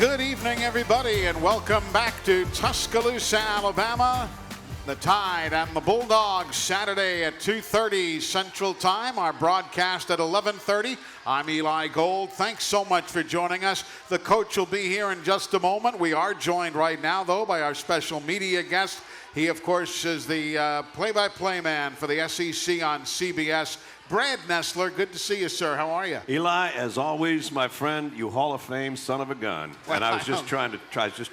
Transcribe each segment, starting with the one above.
Good evening, everybody, and welcome back to Tuscaloosa, Alabama. The Tide and the Bulldogs, Saturday at 2:30 Central Time. Our broadcast at 11:30. I'm Eli Gold. Thanks so much for joining us. The coach will be here in just a moment. We are joined right now, though, by our special media guest. He, of course, is the play-by-play man for the SEC on CBS. Brad Nessler, good to see you, sir. How are you? Eli, as always, my friend, you Hall of Fame son of a gun. And I was just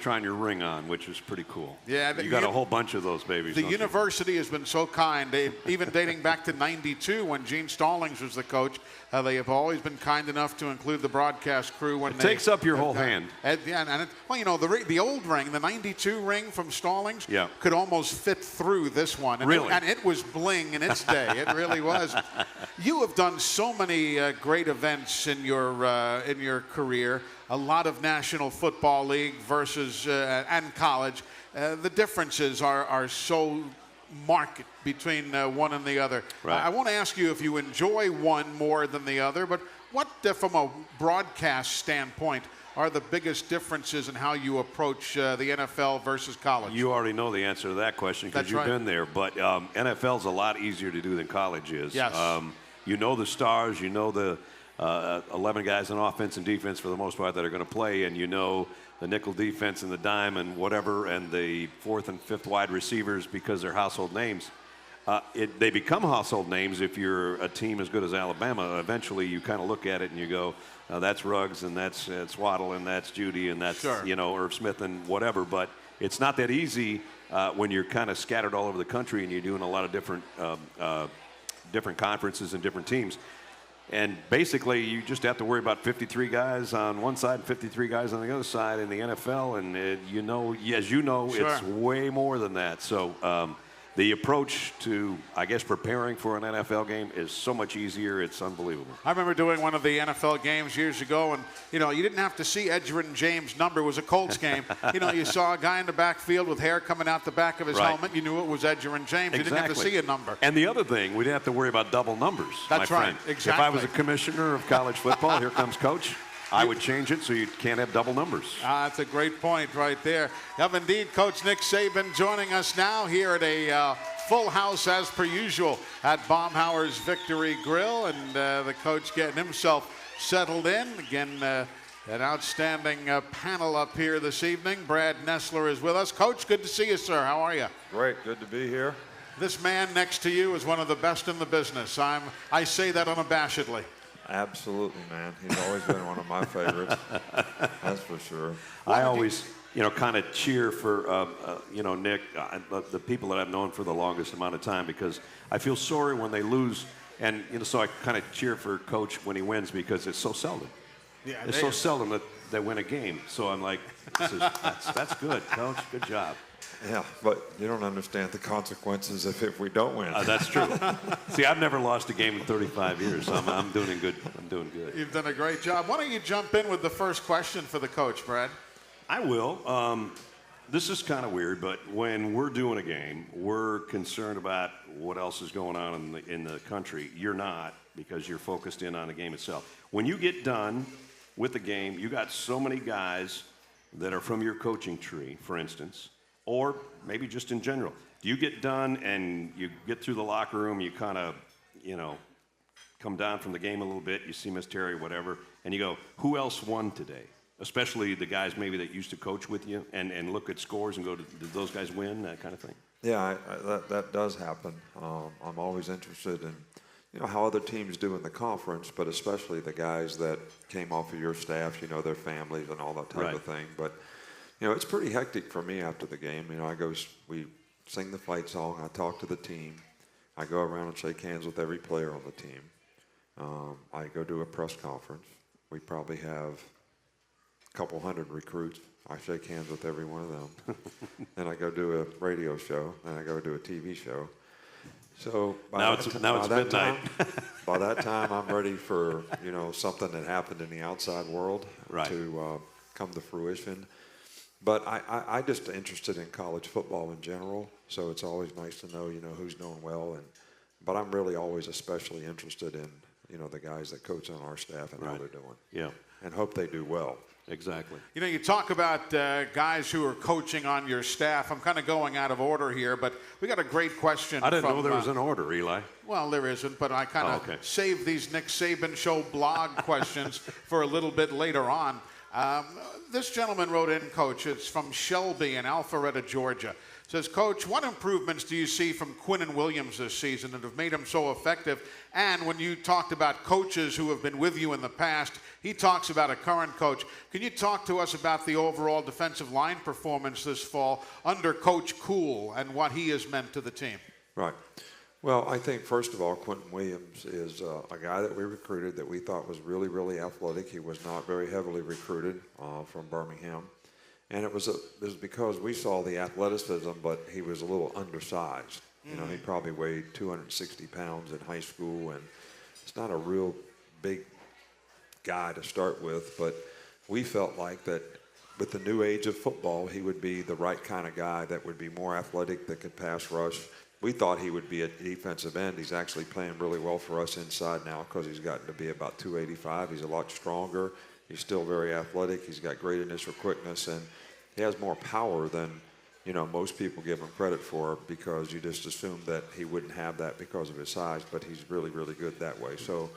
trying your ring on, which was pretty cool. Yeah, you got a whole bunch of those babies. The university has been so kind, even dating back to '92 when Gene Stallings was the coach. They have always been kind enough to include the broadcast crew when it takes up your whole hand. Well, you know, the old ring, the '92 ring from Stallings, could almost fit through this one. And really? And it was bling in its day. It really was. You have done so many great events in your career. A lot of National Football League versus and college. The differences are so marked between one and the other. Right. I want to ask you if you enjoy one more than the other, but what, from a broadcast standpoint, are the biggest differences in how you approach the NFL versus college? You already know the answer to that question because you've been there. But NFL's a lot easier to do than college is. Yes. You know the stars, you know the 11 guys on offense and defense for the most part that are going to play, and you know the nickel defense and the dime and whatever, and the fourth and fifth wide receivers because they're household names. They become household names if you're a team as good as Alabama. Eventually, you kind of look at it and you go, that's Ruggs and that's Waddle and that's Judy and that's Irv Smith and whatever. But it's not that easy when you're kind of scattered all over the country and you're doing a lot of different conferences and different teams. And basically, you just have to worry about 53 guys on one side and 53 guys on the other side in the NFL. And, it's way more than that. So the approach to, I guess, preparing for an NFL game is so much easier. It's unbelievable. I remember doing one of the NFL games years ago, and, you didn't have to see Edgerrin James' number. It was a Colts game. You saw a guy in the backfield with hair coming out the back of his helmet. You knew it was Edgerrin James. You didn't have to see a number. And the other thing, we didn't have to worry about double numbers, That's my right. friend. Exactly. If I was a commissioner of college football, here comes Coach, I would change it so you can't have double numbers. That's a great point right there. Indeed, Coach Nick Saban joining us now here at a full house as per usual at Baumhauer's Victory Grill, and the coach getting himself settled in. Again, an outstanding panel up here this evening. Brad Nessler is with us. Coach, good to see you, sir. How are you? Great, good to be here. This man next to you is one of the best in the business. I say that unabashedly. Absolutely, man. He's always been one of my favorites. That's for sure. I always, kind of cheer for, Nick, the people that I've known for the longest amount of time, because I feel sorry when they lose, and so I kind of cheer for Coach when he wins because it's so seldom. Yeah, it's so seldom that they win a game. So I'm like, that's good, Coach. Good job. Yeah, but you don't understand the consequences if we don't win. That's true. See, I've never lost a game in 35 years. So I'm doing good. I'm doing good. You've done a great job. Why don't you jump in with the first question for the coach, Brad? I will. This is kind of weird, but when we're doing a game, we're concerned about what else is going on in the country. You're not, because you're focused in on the game itself. When you get done with the game, you got so many guys that are from your coaching tree, for instance, or maybe just in general. Do you get done and you get through the locker room, you kind of, come down from the game a little bit, you see Miss Terry, whatever, and you go, who else won today? Especially the guys maybe that used to coach with you and look at scores and go, did those guys win, that kind of thing? Yeah, that does happen. I'm always interested in how other teams do in the conference, but especially the guys that came off of your staff, their families and all that type of thing. But it's pretty hectic for me after the game. We sing the fight song. I talk to the team. I go around and shake hands with every player on the team. I go to a press conference. We probably have a couple hundred recruits. I shake hands with every one of them. Then I go do a radio show. Then I go do a TV show. So now it's midnight. By that time, I'm ready for something that happened in the outside world to come to fruition. But I just interested in college football in general, so it's always nice to know, who's doing well. But I'm really always especially interested in, the guys that coach on our staff and how they're doing. Yeah. And hope they do well. Exactly. You know, you talk about guys who are coaching on your staff. I'm kind of going out of order here, but we got a great question. I didn't know there was an order, Eli. Well, there isn't, but I kind of saved these Nick Saban Show blog questions for a little bit later on. This gentleman wrote in, Coach. It's from Shelby in Alpharetta, Georgia. Says, Coach, what improvements do you see from Quinn and Williams this season that have made him so effective? And when you talked about coaches who have been with you in the past, he talks about a current coach. Can you talk to us about the overall defensive line performance this fall under Coach Cool and what he has meant to the team? Right. Well, I think, first of all, Quentin Williams is a guy that we recruited that we thought was really, really athletic. He was not very heavily recruited from Birmingham. And it was because we saw the athleticism, but he was a little undersized. You know, he probably weighed 260 pounds in high school, and it's not a real big guy to start with. But we felt like that with the new age of football, he would be the right kind of guy that would be more athletic, that could pass rush. We thought he would be a defensive end. He's actually playing really well for us inside now because he's gotten to be about 285. He's a lot stronger. He's still very athletic. He's got great initial quickness, and he has more power than, you know, most people give him credit for, because you just assume that he wouldn't have that because of his size, but he's really, really good that way. So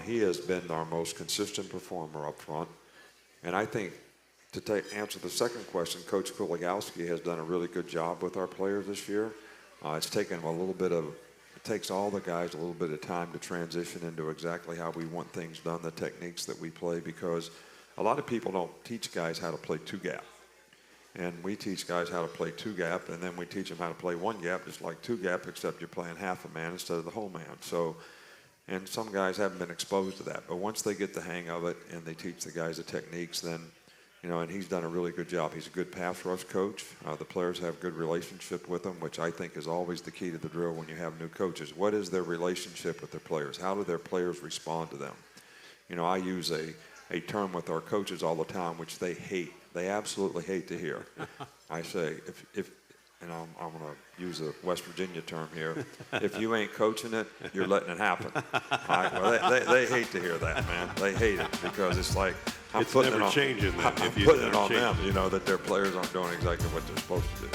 he has been our most consistent performer up front. And I think to answer the second question, Coach Kuligowski has done a really good job with our players this year. It's taken him it takes all the guys a little bit of time to transition into exactly how we want things done, the techniques that we play, because a lot of people don't teach guys how to play two-gap. And we teach guys how to play two-gap, and then we teach them how to play one-gap, just like two-gap, except you're playing half a man instead of the whole man. So, and some guys haven't been exposed to that. But once they get the hang of it and they teach the guys the techniques, then, you know, and he's done a really good job. He's a good pass rush coach. The players have good relationship with him, which I think is always the key to the drill when you have new coaches. What is their relationship with their players? How do their players respond to them? You know, I use a term with our coaches all the time, which they hate. They absolutely hate to hear. I say, if and I'm going to use a West Virginia term here, if you ain't coaching it, you're letting it happen. All right? Well, they hate to hear that, man. They hate it because it's like, I'm putting it on them, you know, that their players aren't doing exactly what they're supposed to do.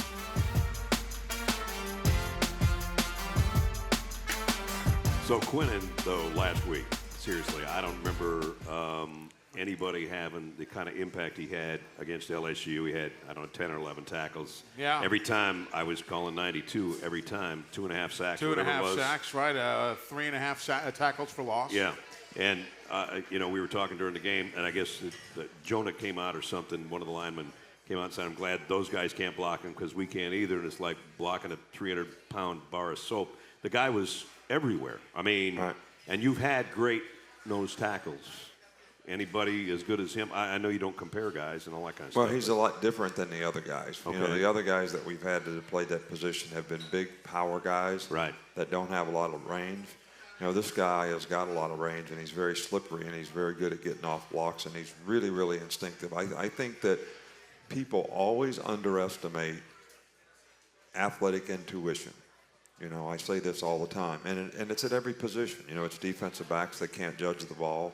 So Quinnen, though, last week, seriously, I don't remember anybody having the kind of impact he had against LSU. He had, I don't know, 10 or 11 tackles. Yeah. Every time I was calling 92, every time, 2.5 sacks, Two and a half whatever it was. sacks, right? 3.5 tackles for loss. Yeah. And, you know, we were talking during the game, and I guess Jonah came out or something. One of the linemen came out and said, I'm glad those guys can't block him because we can't either. And it's like blocking a 300-pound bar of soap. The guy was everywhere. I mean, right. And you've had great nose tackles. Anybody as good as him? I know you don't compare guys and all that kind of stuff. Well, he's a lot different than the other guys. Okay. You know, the other guys that we've had to play that position have been big power guys that don't have a lot of range. You know, this guy has got a lot of range, and he's very slippery, and he's very good at getting off blocks, and he's really, really instinctive. I think that people always underestimate athletic intuition. You know, I say this all the time, and it's at every position. You know, it's defensive backs that can't judge the ball.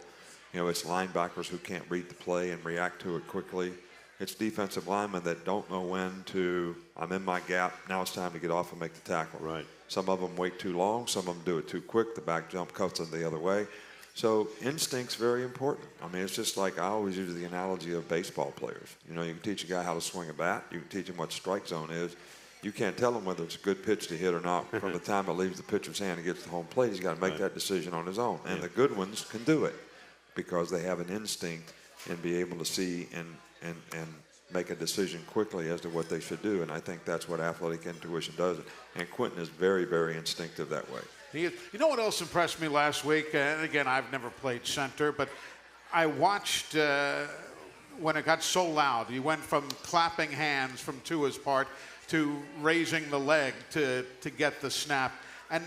You know, it's linebackers who can't read the play and react to it quickly. It's defensive linemen that don't know when to, I'm in my gap, now it's time to get off and make the tackle. Right. Some of them wait too long, some of them do it too quick, the back jump cuts them the other way. So instinct's very important. I mean, it's just like I always use the analogy of baseball players. You know, you can teach a guy how to swing a bat, you can teach him what strike zone is. You can't tell him whether it's a good pitch to hit or not from the time it leaves the pitcher's hand and gets to home plate. He's got to make that decision on his own. And the good ones can do it because they have an instinct and be able to see and make a decision quickly as to what they should do. And I think that's what athletic intuition does. And Quentin is very, very instinctive that way. He is. You know what else impressed me last week? And again, I've never played center, but I watched when it got so loud. He went from clapping hands from Tua's part to raising the leg to get the snap. And,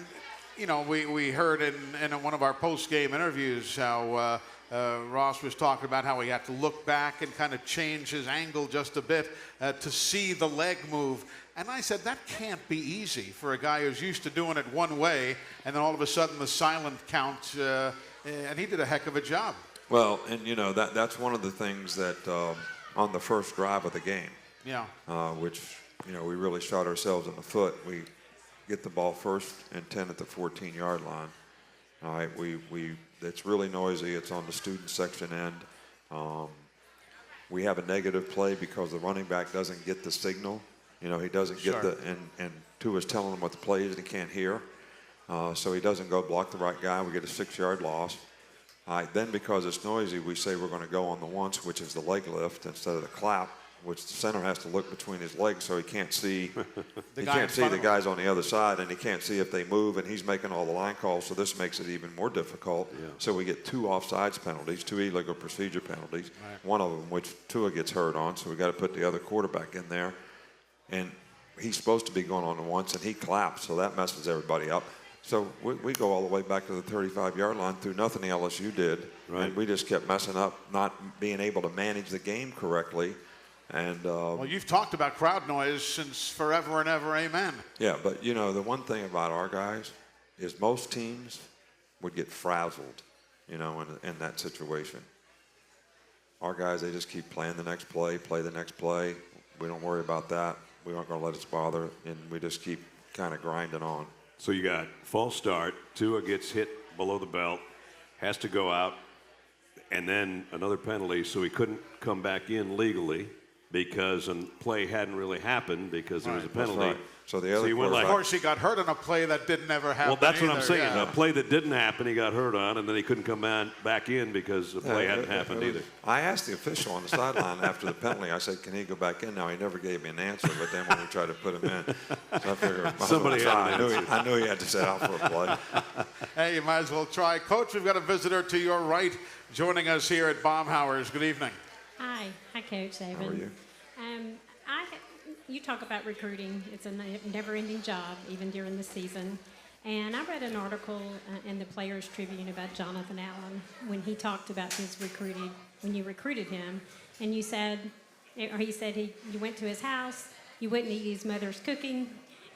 you know, we heard in one of our post-game interviews how Ross was talking about how he had to look back and kind of change his angle just a bit to see the leg move. And I said, that can't be easy for a guy who's used to doing it one way, and then all of a sudden the silent count, and he did a heck of a job. Well, and that's one of the things that on the first drive of the game, Yeah. which we really shot ourselves in the foot. We get the ball first and 10 at the 14-yard line. All right, it's really noisy. It's on the student section end. We have a negative play because the running back doesn't get the signal. He doesn't get and Tua's telling him what the play is and he can't hear. So he doesn't go block the right guy. We get a 6-yard loss. All right, then because it's noisy, we say we're going to go on the once, which is the leg lift, instead of the clap, which the center has to look between his legs so he can't see the guys on the other side, and he can't see if they move, and he's making all the line calls, so this makes it even more difficult. Yeah. So we get 2 offsides penalties, 2 illegal procedure penalties, one of them which Tua gets hurt on, so we got to put the other quarterback in there. And he's supposed to be going on the once, and he claps, so that messes everybody up. So we go all the way back to the 35-yard line through nothing LSU did, and we just kept messing up, not being able to manage the game correctly. And well, you've talked about crowd noise since forever and ever, amen. Yeah, but the one thing about our guys is most teams would get frazzled, in that situation. Our guys, they just keep playing the next play, play the next play. We don't worry about that. We aren't going to let us bother, and we just keep kind of grinding on. So you got false start. Tua gets hit below the belt, has to go out, and then another penalty, so he couldn't come back in legally because a play hadn't really happened because there was a penalty. Right. So the other of course, he got hurt on a play that didn't ever happen. Well, that's what I'm saying. Yeah. A play that didn't happen, he got hurt on, and then he couldn't come back in because the play hadn't happened either. I asked the official on the sideline after the penalty. I said, "Can he go back in now?" He never gave me an answer. But then when we tried to put him in, so I figured Somebody had an I knew he had to sit out for a play. Hey, you might as well try. Coach, we've got a visitor to your right joining us here at Baumhauer's. Good evening. Hi, Coach Saban. How are you? You talk about recruiting. It's a never-ending job, even during the season. And I read an article in the Players Tribune about Jonathan Allen when he talked about when you recruited him, and he said you went to his house, you wouldn't eat his mother's cooking,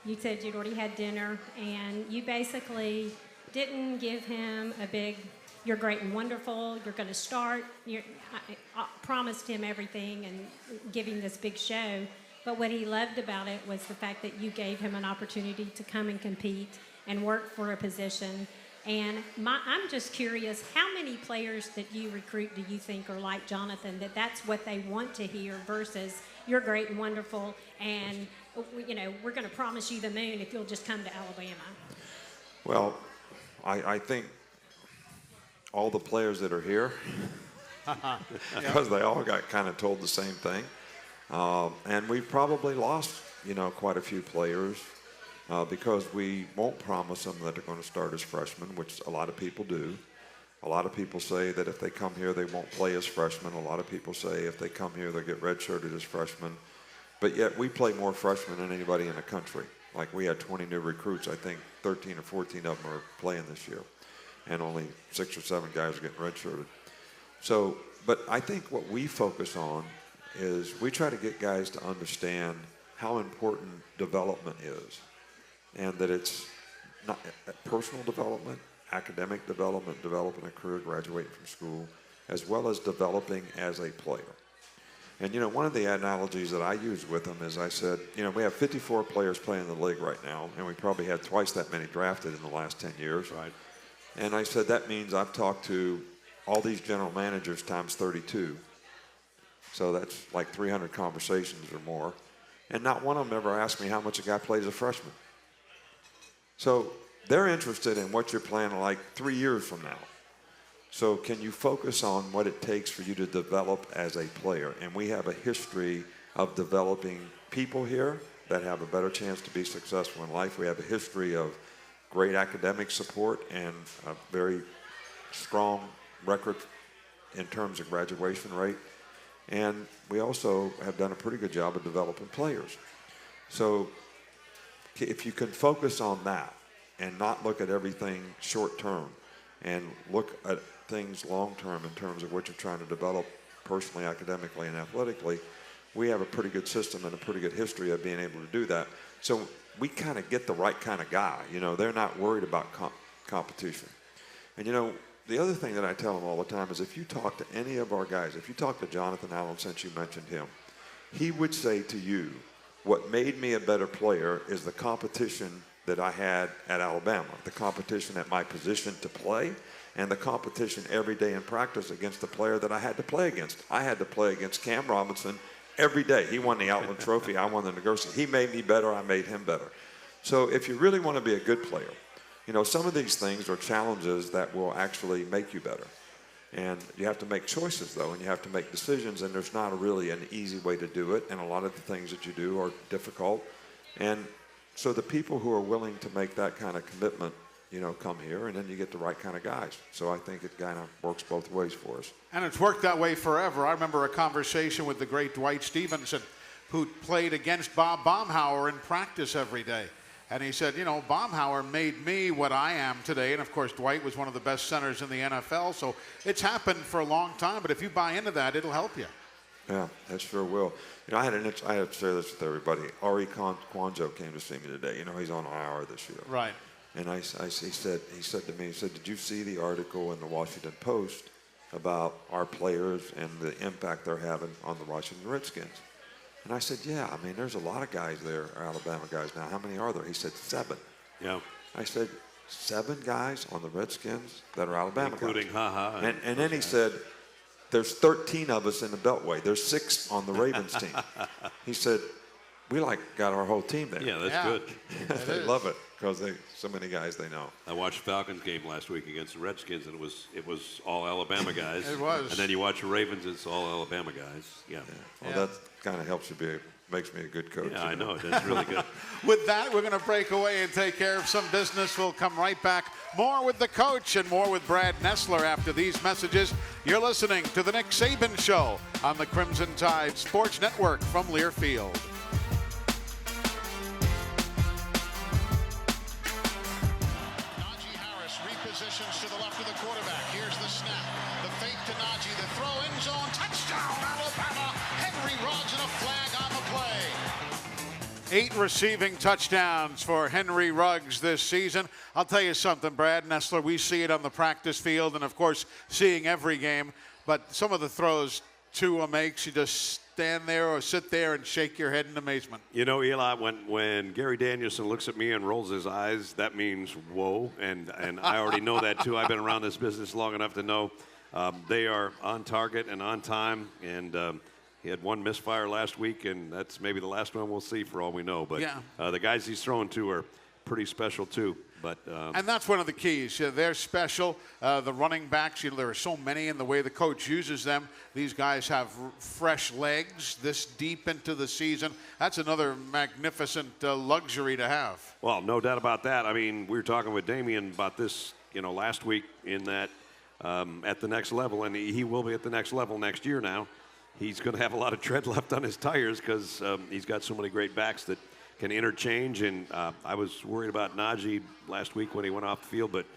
you said you'd already had dinner, and you basically didn't give him a big, "You're great and wonderful, you're going to start." I promised him everything and give him this big show. But what he loved about it was the fact that you gave him an opportunity to come and compete and work for a position. And I'm just curious, how many players that you recruit do you think are like Jonathan, that's what they want to hear versus "You're great and wonderful, and we're going to promise you the moon if you'll just come to Alabama"? Well, I think all the players that are here, because they all got kind of told the same thing. And we've probably lost, quite a few players because we won't promise them that they're going to start as freshmen, which a lot of people do. A lot of people say that if they come here, they won't play as freshmen. A lot of people say if they come here, they'll get redshirted as freshmen. But yet we play more freshmen than anybody in the country. Like we had 20 new recruits. I think 13 or 14 of them are playing this year. And only 6 or 7 guys are getting redshirted. So, but I think what we focus on is we try to get guys to understand how important development is, and that it's not personal development, academic development, developing a career, graduating from school, as well as developing as a player. And one of the analogies that I used with them is I said, we have 54 players playing in the league right now, and we probably had twice that many drafted in the last 10 years. Right. And I said that means I've talked to all these general managers times 32. So that's like 300 conversations or more. And not one of them ever asked me how much a guy plays as a freshman. So they're interested in what you're planning like 3 years from now. So can you focus on what it takes for you to develop as a player? And we have a history of developing people here that have a better chance to be successful in life. We have a history of great academic support and a very strong record in terms of graduation rate. And we also have done a pretty good job of developing players. So if you can focus on that and not look at everything short term and look at things long term in terms of what you're trying to develop personally, academically, and athletically, we have a pretty good system and a pretty good history of being able to do that. So we kind of get the right kind of guy. They're not worried about competition. And the other thing that I tell them all the time is if you talk to any of our guys, if you talk to Jonathan Allen, since you mentioned him, he would say to you, what made me a better player is the competition that I had at Alabama, the competition at my position to play, and the competition every day in practice against the player that I had to play against. I had to play against Cam Robinson every day. He won the Outland Trophy. I won the Negotiation. He made me better. I made him better. So if you really want to be a good player, you know, some of these things are challenges that will actually make you better. And you have to make choices, though, and you have to make decisions, and there's not really an easy way to do it, and a lot of the things that you do are difficult. And so the people who are willing to make that kind of commitment, you know, come here, and then you get the right kind of guys. So I think it kind of works both ways for us. And it's worked that way forever. I remember a conversation with the great Dwight Stevenson, who played against Bob Baumhauer in practice every day. And he said, you know, Baumhauer made me what I am today. And, of course, Dwight was one of the best centers in the NFL. So it's happened for a long time. But if you buy into that, it'll help you. Yeah, that sure will. You know, I had to share this with everybody. Ari Kwanjo came to see me today. You know, he's on IR this year. Right. And he said to me, did you see the article in the Washington Post about our players and the impact they're having on the Washington Redskins? And I said, yeah, I mean, there's a lot of guys there, Alabama guys now. How many are there? He said 7. Yeah. I said, 7 guys on the Redskins that are Alabama Including guys? Ha-Ha. And then he said, there's 13 of us in the Beltway. There's 6 on the Ravens team. He said, we got our whole team there. Yeah, that's good. They love it because so many guys they know. I watched the Falcons game last week against the Redskins, and it was all Alabama guys. It was. And then you watch the Ravens, it's all Alabama guys. Yeah. Well, that kind of helps makes me a good coach. Yeah, I know. That's really good. With that, we're going to break away and take care of some business. We'll come right back. More with the coach and more with Brad Nessler after these messages. You're listening to the Nick Saban Show on the Crimson Tide Sports Network from Learfield. Najee Harris repositions to the left of the quarterback. Here's the snap. The fake to Najee. The throw in zone. Touchdown, Alabama. Henry Ruggs and a flag on the play. 8 receiving touchdowns for Henry Ruggs this season. I'll tell you something, Brad Nessler, we see it on the practice field and, of course, seeing every game. But some of the throws Tua makes, you just stand there or sit there and shake your head in amazement. You know, Eli, when Gary Danielson looks at me and rolls his eyes, that means whoa. And I already know that, too. I've been around this business long enough to know they are on target and on time. And he had one misfire last week, and that's maybe the last one we'll see for all we know. But the guys he's throwing to are pretty special, too. But and that's one of the keys. They're special. The running backs, there are so many in the way the coach uses them. These guys have fresh legs this deep into the season. That's another magnificent luxury to have. Well, no doubt about that. I mean, we were talking with Damian about this, last week in that at the next level, and he will be at the next level next year now. He's going to have a lot of tread left on his tires because he's got so many great backs that can interchange. And I was worried about Najee last week when he went off the field, but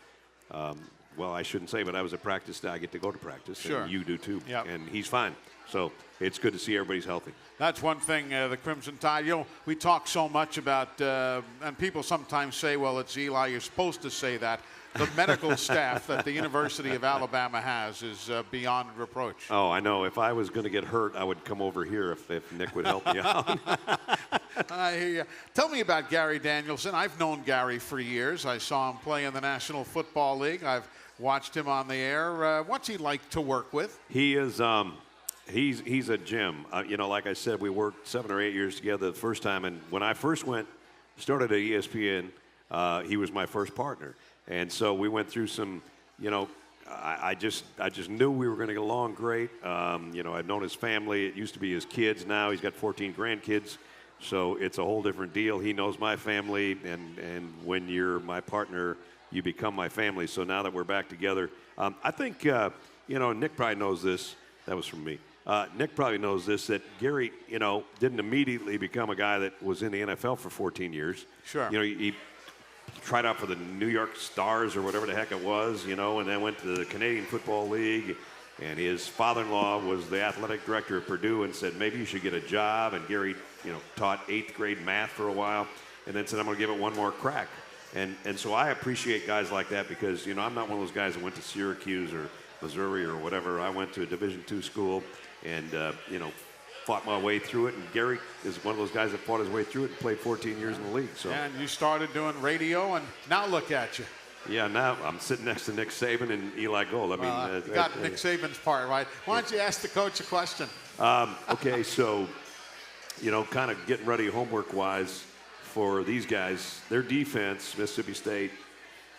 well, I shouldn't say, but I was at practice. I get to go to practice, sure. And you do too. Yep. And he's fine. So it's good to see everybody's healthy. That's one thing, the Crimson Tide. We talk so much about, and people sometimes say, well, it's Eli, you're supposed to say that. The medical staff that the University of Alabama has is beyond reproach. Oh, I know. If I was going to get hurt, I would come over here if Nick would help me out. I hear you. Tell me about Gary Danielson. I've known Gary for years. I saw him play in the National Football League. I've watched him on the air. What's he like to work with? He is. He's a gem. Like I said, we worked 7 or 8 years together the first time, and when I first started at ESPN, he was my first partner. And so we went through some, I just knew we were going to get along great. I'd known his family. It used to be his kids. Now he's got 14 grandkids. So it's a whole different deal. He knows my family. And when you're my partner, you become my family. So now that we're back together, I think, Nick probably knows this. That was from me. Nick probably knows this, that Gary, didn't immediately become a guy that was in the NFL for 14 years. Sure. He tried out for the New York Stars or whatever the heck it was, and then went to the Canadian Football League. And his father-in-law was the athletic director at Purdue and said, maybe you should get a job. And Gary, taught 8th grade math for a while and then said, I'm going to give it one more crack. And so I appreciate guys like that because, I'm not one of those guys that went to Syracuse or Missouri or whatever. I went to a Division II school and, fought my way through it. And Gary is one of those guys that fought his way through it and played 14 years in the league. So. And you started doing radio, and now look at you. Yeah, now I'm sitting next to Nick Saban and Eli Gold. I mean, you got Nick Saban's part right. Why don't you ask the coach a question? Okay, so, kind of getting ready homework-wise for these guys, their defense, Mississippi State,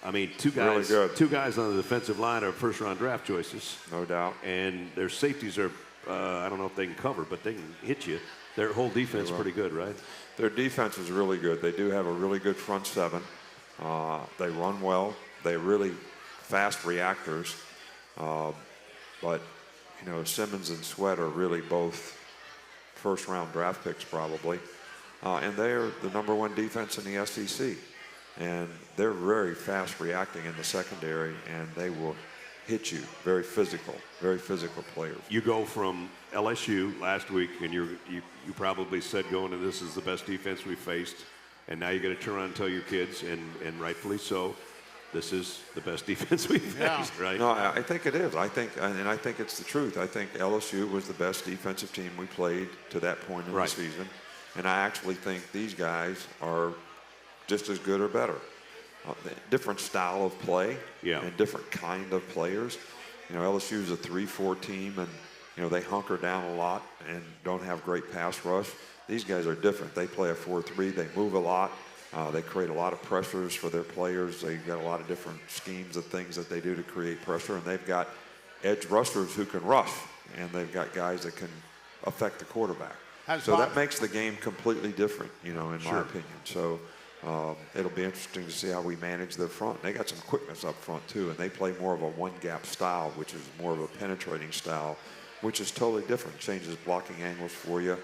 I mean, two guys on the defensive line are first-round draft choices. No doubt. And their safeties are, I don't know if they can cover, but they can hit you. Their whole defense is pretty good, right? Their defense is really good. They do have a really good front seven. They run well. They're really fast reactors. But, Simmons and Sweat are really both first-round draft picks probably. And they're the #1 defense in the SEC. And they're very fast reacting in the secondary, and they will hit you. Very physical players. You go from LSU last week, and you probably said going to this is the best defense we faced, and now you got to turn around and tell your kids, and rightfully so, this is the best defense we've faced, right? No, I think it is. I think it's the truth. I think LSU was the best defensive team we played to that point in the season, and I actually think these guys are just as good or better. Different style of play and different kind of players. LSU is a 3-4 team, and they hunker down a lot and don't have great pass rush. These guys are different. They play a 4-3. They move a lot. They create a lot of pressures for their players. They've got a lot of different schemes of things that they do to create pressure, and they've got edge rushers who can rush, and they've got guys that can affect the quarterback. That makes the game completely different, in my opinion. So it'll be interesting to see how we manage their front. They got some quickness up front too, and they play more of a one-gap style, which is more of a penetrating style, which is totally different. Changes blocking angles for you,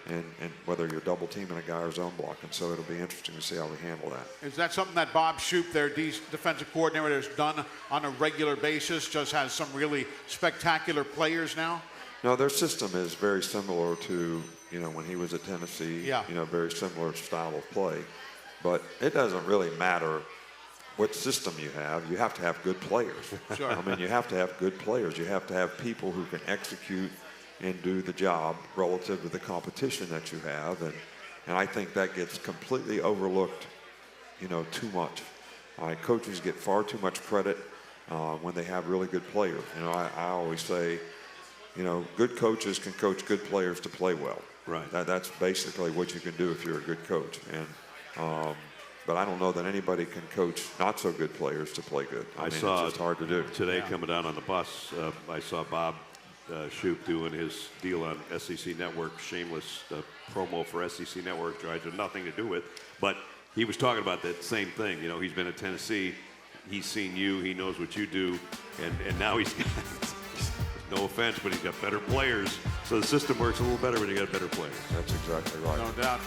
and whether you're double teaming a guy or zone blocking. So it'll be interesting to see how we handle that. Is that something that Bob Shoop, their defensive coordinator, has done on a regular basis? Just has some really spectacular players now? No, their system is very similar to when he was at Tennessee. Very similar style of play. But it doesn't really matter what system you have. You have to have good players. Sure. I mean, you have to have good players. You have to have people who can execute and do the job relative to the competition that you have. And I think that gets completely overlooked, too much. Coaches get far too much credit when they have really good players. I always say, good coaches can coach good players to play well. Right. That's basically what you can do if you're a good coach. But I don't know that anybody can coach not so good players to play good. I mean, it's just hard to do. Today, coming down on the bus, I saw Bob Shoop doing his deal on SEC Network, shameless promo for SEC Network, which I had nothing to do with. But he was talking about that same thing. He's been at Tennessee. He's seen you. He knows what you do. And now he's got, no offense, but he's got better players. So the system works a little better when you got better players. That's exactly right. No doubt.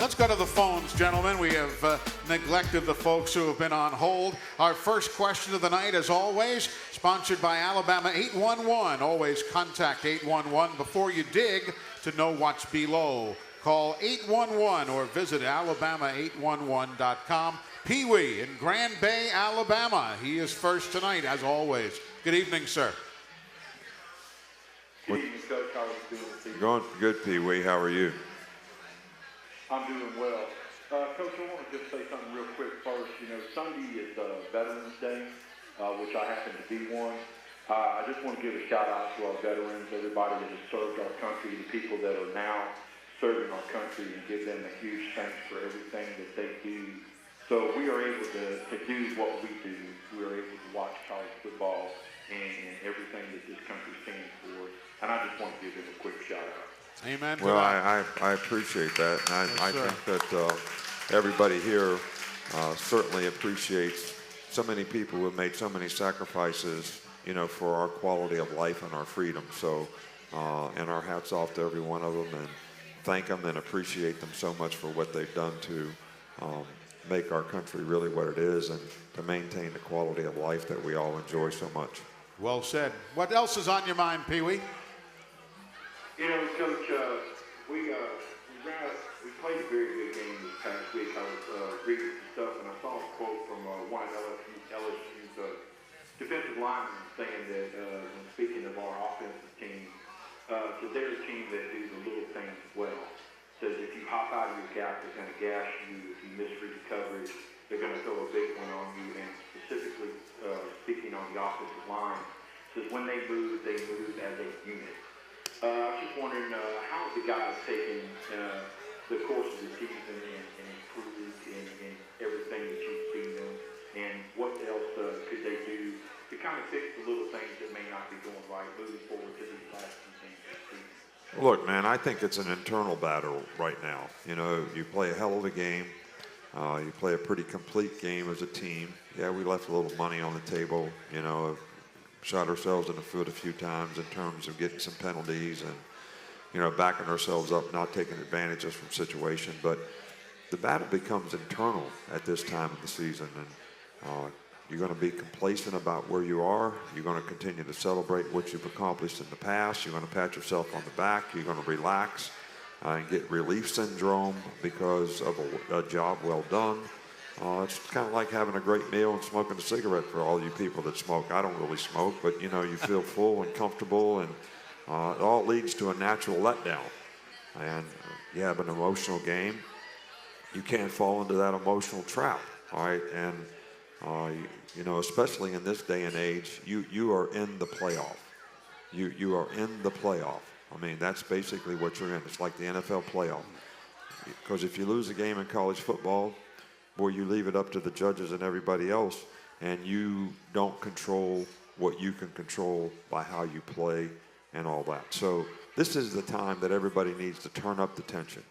Let's go to the phones, gentlemen. We have neglected the folks who have been on hold. Our first question of the night, as always, sponsored by Alabama 811. Always contact 811 before you dig to know what's below. Call 811 or visit alabama811.com. Pee-wee in Grand Bay, Alabama. He is first tonight, as always. Good evening, sir. Good evening, Coach. How are you doing this evening? Going good, Pee-wee. How are you? I'm doing well. Coach, I want to just say something real quick first. Sunday is Veterans Day, which I happen to be one. I just want to give a shout out to our veterans, everybody that has served our country, the people that are now serving our country, and give them a huge thanks for everything that they do. So we are able to do what we do. We are able to watch college football and everything that this country stands for. And I just want to give them a quick shout out. Amen. Well, I appreciate that. And I think that everybody here certainly appreciates so many people who have made so many sacrifices, for our quality of life and our freedom. So, and our hats off to every one of them, and thank them and appreciate them so much for what they've done to make our country really what it is and to maintain the quality of life that we all enjoy so much. Well said. What else is on your mind, Pee-wee? Coach, we ran played a very good game this past week. I was reading some stuff, and I saw a quote from one of LSU's defensive linemen saying that when speaking of our offensive team, so they're a team that do the little things well. Says if you hop out of your gap, they're going to gash you. If you misread coverage, they're going to throw a big one on you. And specifically speaking on the offensive line, says when they move as a unit. I was just wondering how the guys taken the course of the season and improved in everything that you've seen them, and what else could they do to kind of fix the little things that may not be going right moving forward to these last few things this season? Look, man, I think it's an internal battle right now. You know, you play a hell of a game. You play a pretty complete game as a team. Yeah, we left a little money on the table, you know, shot ourselves in the foot a few times in terms of getting some penalties and, you know, backing ourselves up, not taking advantages from situation. But the battle becomes internal at this time of the season. And you're going to be complacent about where you are. You're going to continue to celebrate what you've accomplished in the past. You're going to pat yourself on the back. You're going to relax and get relief syndrome because of a job well done. It's kind of like having a great meal and smoking a cigarette for all you people that smoke. I don't really smoke, but, you know, you feel full and comfortable, and it all leads to a natural letdown. And you have an emotional game. You can't fall into that emotional trap, all right? And, you know, especially in this day and age, you are in the playoff. You are in the playoff. I mean, that's basically what you're in. It's like the NFL playoff. Because if you lose a game in college football, boy, you leave it up to the judges and everybody else, and you don't control what you can control by how you play and all that. So this is the time that everybody needs to turn up the tension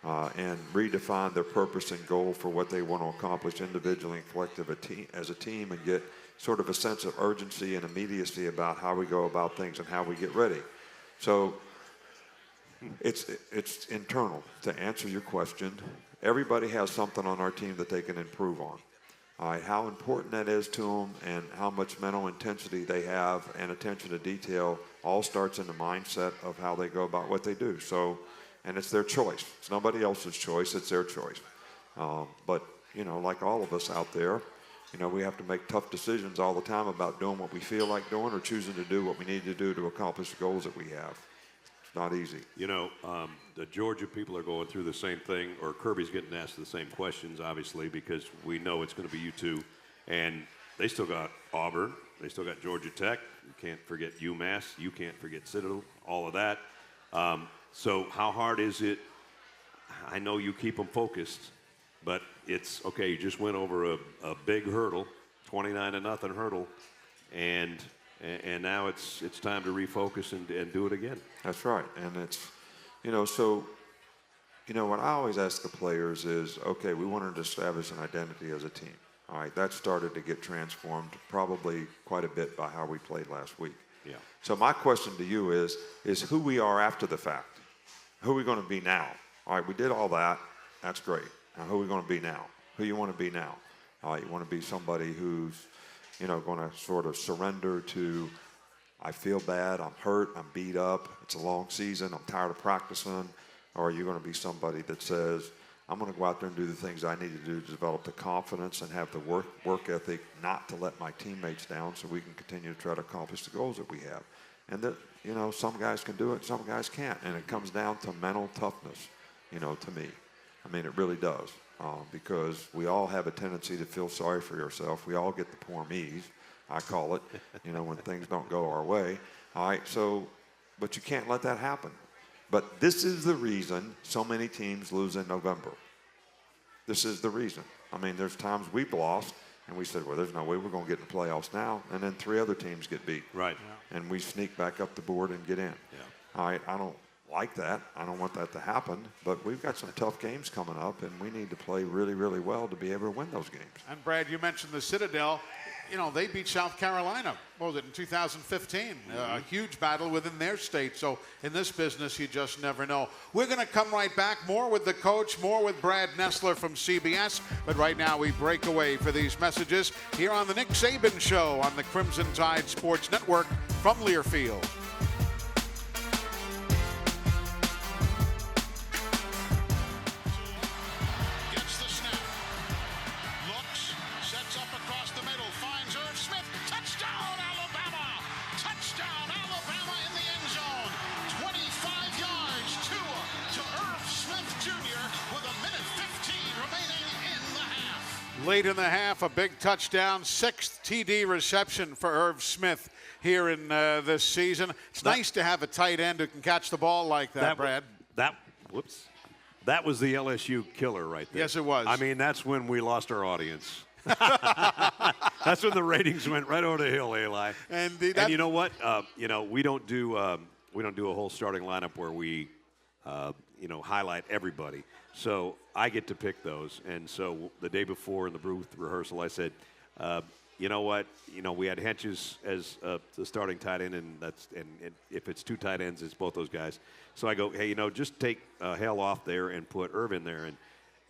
and redefine their purpose and goal for what they want to accomplish individually and collectively as a team, and get sort of a sense of urgency and immediacy about how we go about things and how we get ready. So it's internal. To answer your question, everybody has something on our team that they can improve on. All right, how important that is to them and how much mental intensity they have and attention to detail all starts in the mindset of how they go about what they do. So, and it's their choice. It's nobody else's choice. It's their choice. But, you know, like all of us out there, you know, we have to make tough decisions all the time about doing what we feel like doing or choosing to do what we need to do to accomplish the goals that we have. It's not easy. You know, the Georgia people are going through the same thing, or Kirby's getting asked the same questions, obviously, because we know it's going to be you two. And they still got Auburn. They still got Georgia Tech. You can't forget UMass. You can't forget Citadel, all of that. So how hard is it? I know you keep them focused, but it's, okay, you just went over a big hurdle, 29-0 hurdle, and now it's time to refocus and do it again. That's right. And it's, you know, so, you know, what I always ask the players is, okay, we wanted to establish an identity as a team. All right, that started to get transformed probably quite a bit by how we played last week. Yeah. So my question to you is who we are after the fact. Who are we going to be now? All right, we did all that. That's great. Now, who are we going to be now? Who you want to be now? All right, you want to be somebody who's, you know, going to sort of surrender to, I feel bad, I'm hurt, I'm beat up, it's a long season, I'm tired of practicing? Or are you going to be somebody that says, I'm going to go out there and do the things I need to do to develop the confidence and have the work ethic not to let my teammates down so we can continue to try to accomplish the goals that we have? And that, you know, some guys can do it, some guys can't. And it comes down to mental toughness, you know, to me. I mean, it really does. Because we all have a tendency to feel sorry for yourself. We all get the poor me's, I call it, you know, when things don't go our way. All right, so, but you can't let that happen. But this is the reason so many teams lose in November. This is the reason. I mean, there's times we've lost, and we said, well, there's no way we're going to get in the playoffs now. And then 3 other teams get beat. Right. Yeah. And we sneak back up the board and get in. Yeah. All right, I don't like that. I don't want that to happen. But we've got some tough games coming up, and we need to play really, really well to be able to win those games. And, Brad, you mentioned the Citadel. You know, they beat South Carolina, what was it, in 2015? A huge battle within their state. So in this business, you just never know. We're going to come right back. More with the coach, more with Brad Nessler from CBS. But right now, we break away for these messages here on the Nick Saban Show on the Crimson Tide Sports Network from Learfield. Late in the half, a big touchdown, 6th TD reception for Irv Smith here in this season. It's nice to have a tight end who can catch the ball like that, Brad. Whoops. That was the LSU killer right there. Yes, it was. I mean, that's when we lost our audience. That's when the ratings went right over the hill, Eli. And you know what? We don't do a whole starting lineup where we highlight everybody. So I get to pick those. And so the day before in the booth rehearsal, I said, you know what? We had Henches as the starting tight end, and if it's 2 tight ends, it's both those guys. So I go, hey, just take Hale off there and put Irv in there.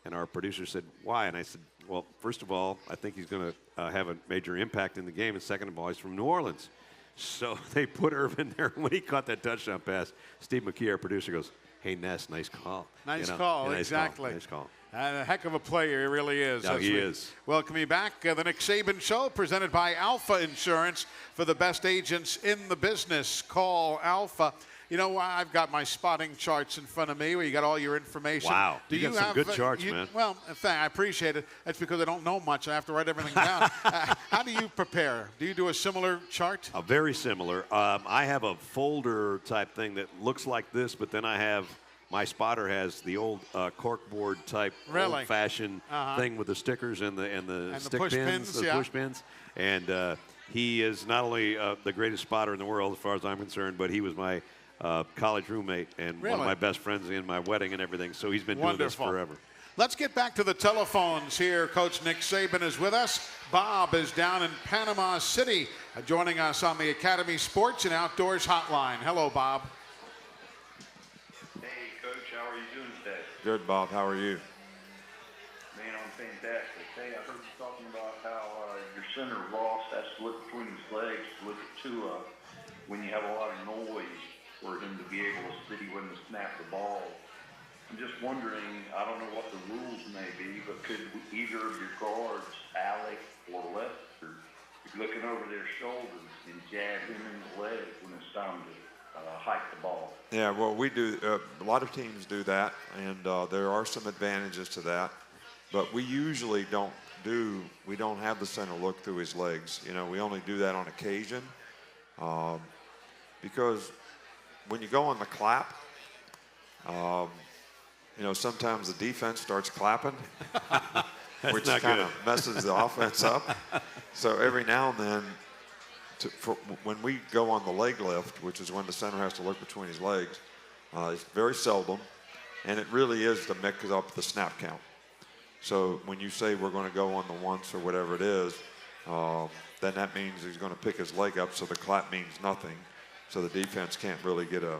And our producer said, why? And I said, well, first of all, I think he's going to have a major impact in the game, and second of all, he's from New Orleans. So they put Irv in there. When he caught that touchdown pass, Steve McKee, our producer, goes, hey, Ness, nice call. Nice call, exactly. Nice call. A heck of a player, he really is. No, he is. Welcome you back. The Nick Saban Show, presented by Alpha Insurance. For the best agents in the business, call Alpha. I've got my spotting charts in front of me where you got all your information. Wow. You got some good charts, man. Well, I appreciate it. That's because I don't know much. I have to write everything down. How do you prepare? Do you do a similar chart? Very similar. I have a folder type thing that looks like this, but then I have my spotter has the old corkboard type old-fashioned thing with the stickers and the stick push pins, the yeah. push pins. And he is not only the greatest spotter in the world as far as I'm concerned, but he was my college roommate and one of my best friends in my wedding and everything. So he's been doing this forever. Let's get back to the telephones here. Coach Nick Saban is with us. Bob is down in Panama City joining us on the Academy Sports and Outdoors Hotline. Hello, Bob. Hey, Coach. How are you doing today? Good, Bob. How are you? Man, I'm fantastic. Hey, I heard you talking about how your center, Ross, has to look between his legs to look at Tua when you have a lot of noise, for him to be able to steady when to snap the ball. I'm just wondering, I don't know what the rules may be, but could either of your guards, Alec or Lester, be looking over their shoulders and jab him in the leg when it's time to hike the ball? Yeah, well, we do. A lot of teams do that, and there are some advantages to that. But we usually don't have the center look through his legs. We only do that on occasion because when you go on the clap, sometimes the defense starts clapping, which kind of messes the offense up. So every now and then, when we go on the leg lift, which is when the center has to look between his legs, it's very seldom, and it really is to mix up the snap count. So when you say we're going to go on the once or whatever it is, then that means he's going to pick his leg up, so the clap means nothing. So the defense can't really get a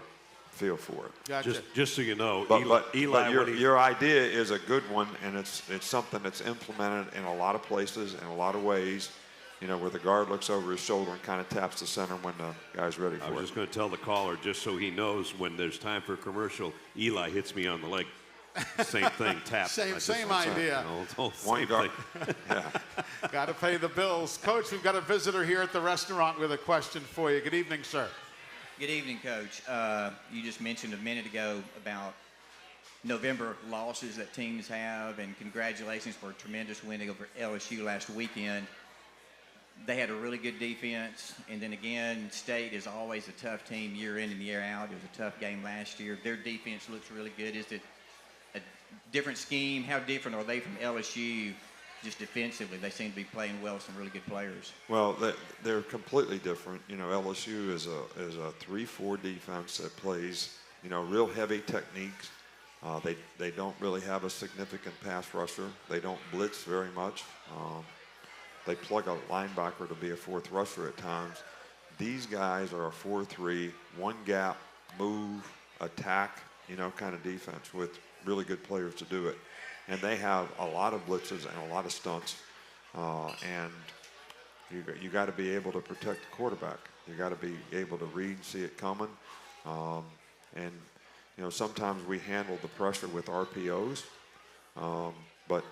feel for it. Gotcha. Just so you know, but Eli, your idea is a good one, and it's something that's implemented in a lot of places in a lot of ways. Where the guard looks over his shoulder and kind of taps the center when the guy's ready for it. I was just going to tell the caller, just so he knows, when there's time for a commercial, Eli hits me on the leg. Same thing, tap. Same idea. Same thing. Yeah. Got to pay the bills. Coach, we've got a visitor here at the restaurant with a question for you. Good evening, sir. Good evening, Coach. You just mentioned a minute ago about November losses that teams have, and congratulations for a tremendous win over LSU last weekend. They had a really good defense, and then again, State is always a tough team year in and year out. It was a tough game last year. Their defense looks really good. Is it a different scheme? How different are they from LSU just defensively? They seem to be playing well with some really good players. Well, they're completely different. LSU is a 3-4 defense that plays, real heavy techniques. They don't really have a significant pass rusher. They don't blitz very much. They plug a linebacker to be a fourth rusher at times. These guys are a 4-3, one gap, move, attack, kind of defense with really good players to do it. And they have a lot of blitzes and a lot of stunts. And you got to be able to protect the quarterback. You got to be able to read, see it coming. And sometimes we handle the pressure with RPOs, but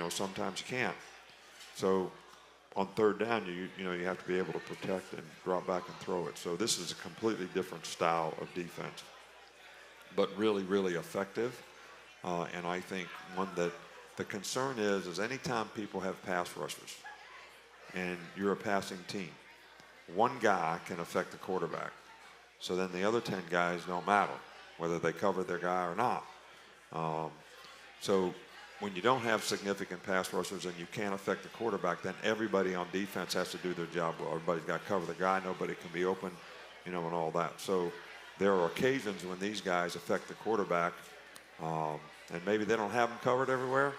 sometimes you can't. So on third down, you have to be able to protect and drop back and throw it. So this is a completely different style of defense, but really, really effective. And I think one that The concern is anytime people have pass rushers and you're a passing team, one guy can affect the quarterback. So then the other 10 guys don't matter, whether they cover their guy or not. So when you don't have significant pass rushers and you can't affect the quarterback, then everybody on defense has to do their job well. Everybody's got to cover the guy. Nobody can be open, you know, and all that. So there are occasions when these guys affect the quarterback, and maybe they don't have them covered everywhere,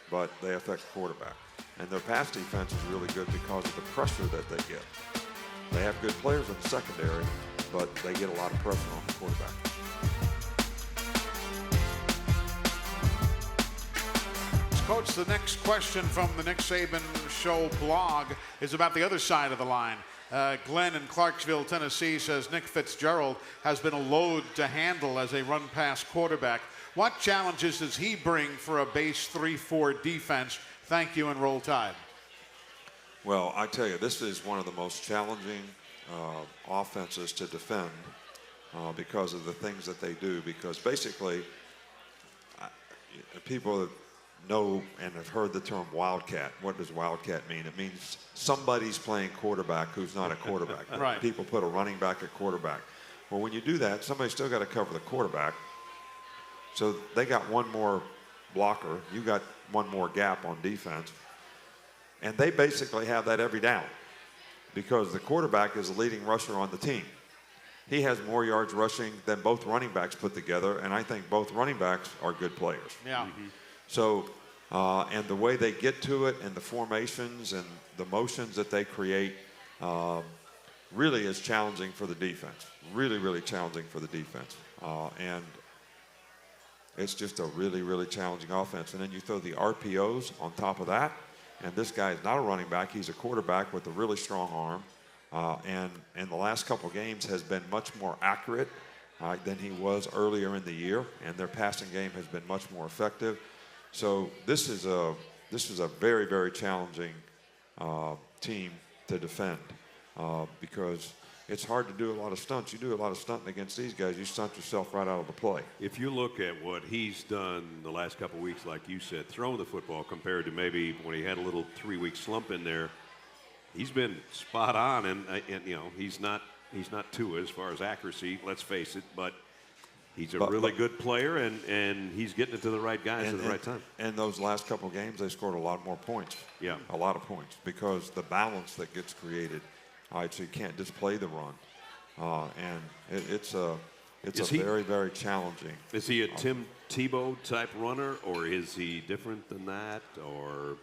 but they affect the quarterback. And their pass defense is really good because of the pressure that they get. They have good players in the secondary, but they get a lot of pressure on the quarterback. Coach, the next question from the Nick Saban Show blog is about the other side of the line. Glenn in Clarksville, Tennessee says Nick Fitzgerald has been a load to handle as a run-pass quarterback. What challenges does he bring for a base 3-4 defense? Thank you, and roll Tide. Well, I tell you, this is one of the most challenging offenses to defend because of the things that they do. Because basically, people know and have heard the term wildcat. What does wildcat mean? It means somebody's playing quarterback who's not a quarterback. Right. People put a running back at quarterback. Well, when you do that, somebody's still got to cover the quarterback. So they got one more blocker. You got one more gap on defense. And they basically have that every down because the quarterback is the leading rusher on the team. He has more yards rushing than both running backs put together, and I think both running backs are good players. Yeah. Mm-hmm. So, and the way they get to it and the formations and the motions that they create really is challenging for the defense. Really, really challenging for the defense. And it's just a really, really challenging offense. And then you throw the RPOs on top of that, and this guy is not a running back. He's a quarterback with a really strong arm. And in the last couple games has been much more accurate than he was earlier in the year. And their passing game has been much more effective. So this is a very, very challenging team to defend because it's hard to do a lot of stunts. You do a lot of stunting against these guys, you stunt yourself right out of the play. If you look at what he's done the last couple of weeks, like you said, throwing the football compared to maybe when he had a little 3-week slump in there, he's been spot on, and you know he's not Tua as far as accuracy. Let's face it, but he's a really good player, and he's getting it to the right guys at the right time. And those last couple of games, they scored a lot more points. Yeah, a lot of points because the balance that gets created. All right, so you can't just play the run, and it's a very, very challenging. Is he a Tim Tebow type runner, or is he different than that, or?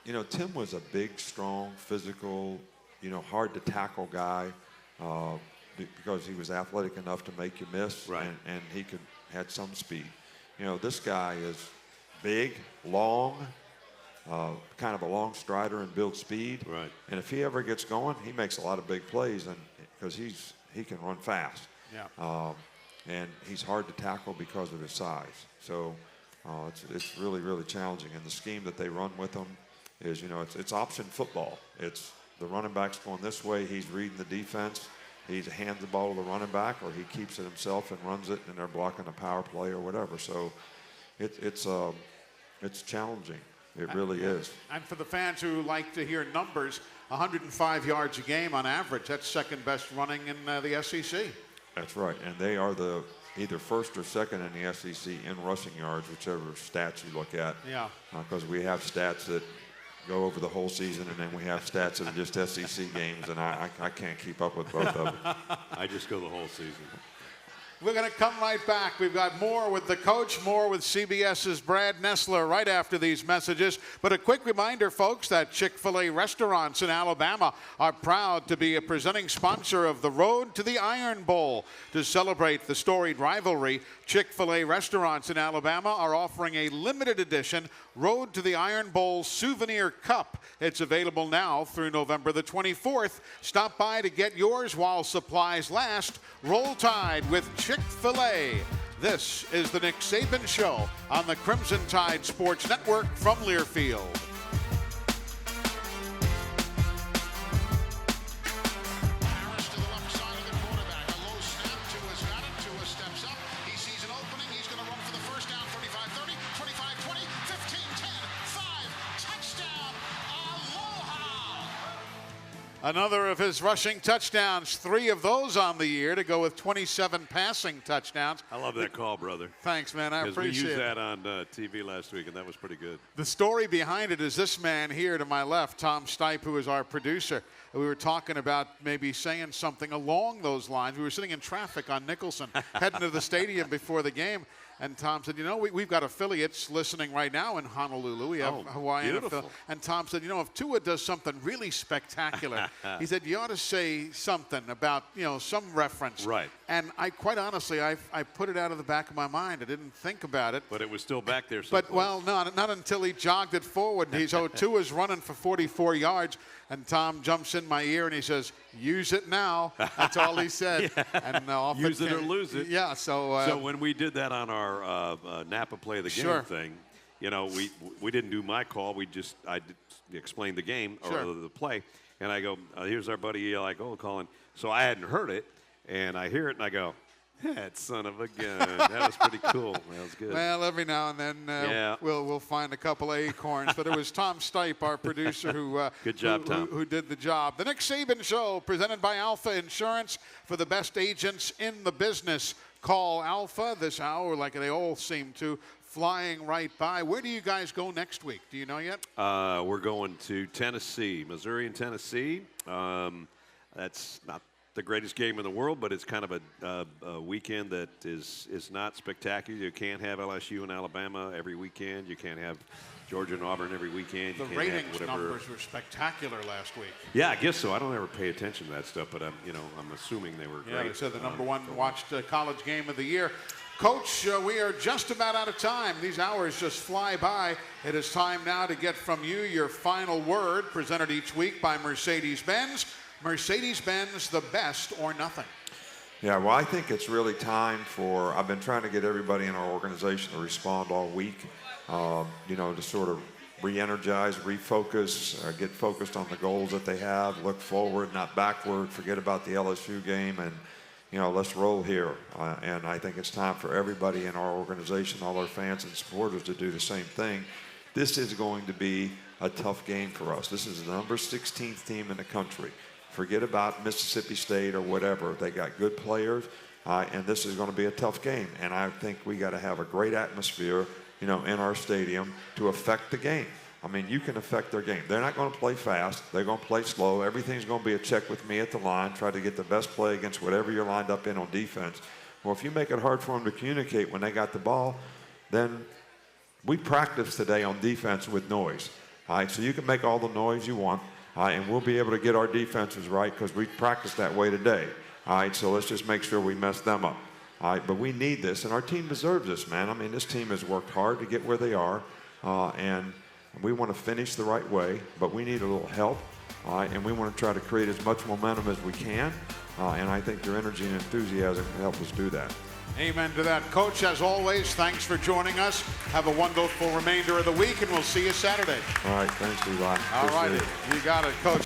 You know, Tim was a big, strong, physical, you know, hard to tackle guy because he was athletic enough to make you miss, right. and he had some speed. You know, this guy is big, long. Kind of a long strider and builds speed. Right. And if he ever gets going, he makes a lot of big plays, and because he can run fast. Yeah. And he's hard to tackle because of his size. So it's really, really challenging. And the scheme that they run with him is, you know, it's option football. It's the running back's going this way. He's reading the defense. He hands the ball to the running back, or he keeps it himself and runs it, and they're blocking a power play or whatever. So it's challenging. It really is. And for the fans who like to hear numbers, 105 yards a game on average. That's second best running in the SEC. That's right. And they are either first or second in the SEC in rushing yards, whichever stats you look at. Yeah. Because we have stats that go over the whole season, and then we have stats that are just SEC games, and I can't keep up with both of them. I just go the whole season. We're going to come right back. We've got more with the coach, more with CBS's Brad Nessler right after these messages. But a quick reminder, folks, that Chick-fil-A restaurants in Alabama are proud to be a presenting sponsor of the Road to the Iron Bowl. To celebrate the storied rivalry, Chick-fil-A restaurants in Alabama are offering a limited edition Road to the Iron Bowl souvenir cup. It's available now through November the 24th. Stop by to get yours while supplies last. Roll Tide with Chick-fil-A. This is the Nick Saban Show on the Crimson Tide Sports Network from Learfield. Harris to the left side of the quarterback. A low snap. Tua's got it. Tua steps up. He sees an opening. He's going to run for the first down. 35-30, 25 Another of his rushing touchdowns, 3 of those on the year to go with 27 passing touchdowns. I love that call, brother. Thanks, man. I appreciate it. We used that on TV last week, and that was pretty good. The story behind it is this man here to my left, Tom Stipe, who is our producer. We were talking about maybe saying something along those lines. We were sitting in traffic on Nicholson, heading to the stadium before the game. And Tom said, you know, we've got affiliates listening right now in Honolulu. We have Hawaiian beautiful. And Tom said, you know, if Tua does something really spectacular, he said, you ought to say something about, you know, some reference. Right. And I quite honestly, I put it out of the back of my mind. I didn't think about it. But it was still back there someplace. But, well, no, not until he jogged it forward. So Tua's running for 44 yards. And Tom jumps in my ear and he says, use it now. That's all he said. Yeah. And off use it or lose it. Yeah, so when we did that on our Napa Play the Game thing, you know, we didn't do my call. I explained the game or the play. And I go, here's our buddy Eli calling. So I hadn't heard it. And I hear it and I go, that son of a gun. That was pretty cool. That was good. Well, every now and then we'll find a couple of acorns. But it was Tom Stipe, our producer, good job, Tom. Who did the job. The Nick Saban Show, presented by Alpha Insurance for the best agents in the business. Call Alpha this hour, like they all seem to, flying right by. Where do you guys go next week? Do you know yet? We're going to Tennessee, Missouri and Tennessee. That's not the greatest game in the world, but it's kind of a weekend that is not spectacular. You can't have LSU and Alabama every weekend. You can't have Georgia and Auburn every weekend. The ratings numbers were spectacular last week. Yeah, I guess so. I don't ever pay attention to that stuff, but I'm assuming they were great. Yeah, they said the number one watched college game of the year. Coach, we are just about out of time. These hours just fly by. It is time now to get from you your final word, presented each week by Mercedes-Benz. Mercedes-Benz, the best or nothing. Yeah, well, I think it's really time for, I've been trying to get everybody in our organization to respond all week, to sort of re-energize, refocus, get focused on the goals that they have, look forward, not backward, forget about the LSU game, and, let's roll here. And I think it's time for everybody in our organization, all our fans and supporters, to do the same thing. This is going to be a tough game for us. This is the number 16th team in the country. Forget about Mississippi State or whatever. They got good players, and this is going to be a tough game. And I think we got to have a great atmosphere, in our stadium to affect the game. I mean, you can affect their game. They're not going to play fast. They're going to play slow. Everything's going to be a check with me at the line, try to get the best play against whatever you're lined up in on defense. Well, if you make it hard for them to communicate when they got the ball, then we practiced today on defense with noise. All right, so you can make all the noise you want. And we'll be able to get our defenses right because we practiced that way today. All right, so let's just make sure we mess them up. All right, but we need this, and our team deserves this, man. I mean, this team has worked hard to get where they are, and we want to finish the right way, but we need a little help, and we want to try to create as much momentum as we can, and I think your energy and enthusiasm can help us do that. Amen to that. Coach, as always, thanks for joining us. Have a wonderful remainder of the week, and we'll see you Saturday. All right, thanks, Eli. All righty, you got it, Coach.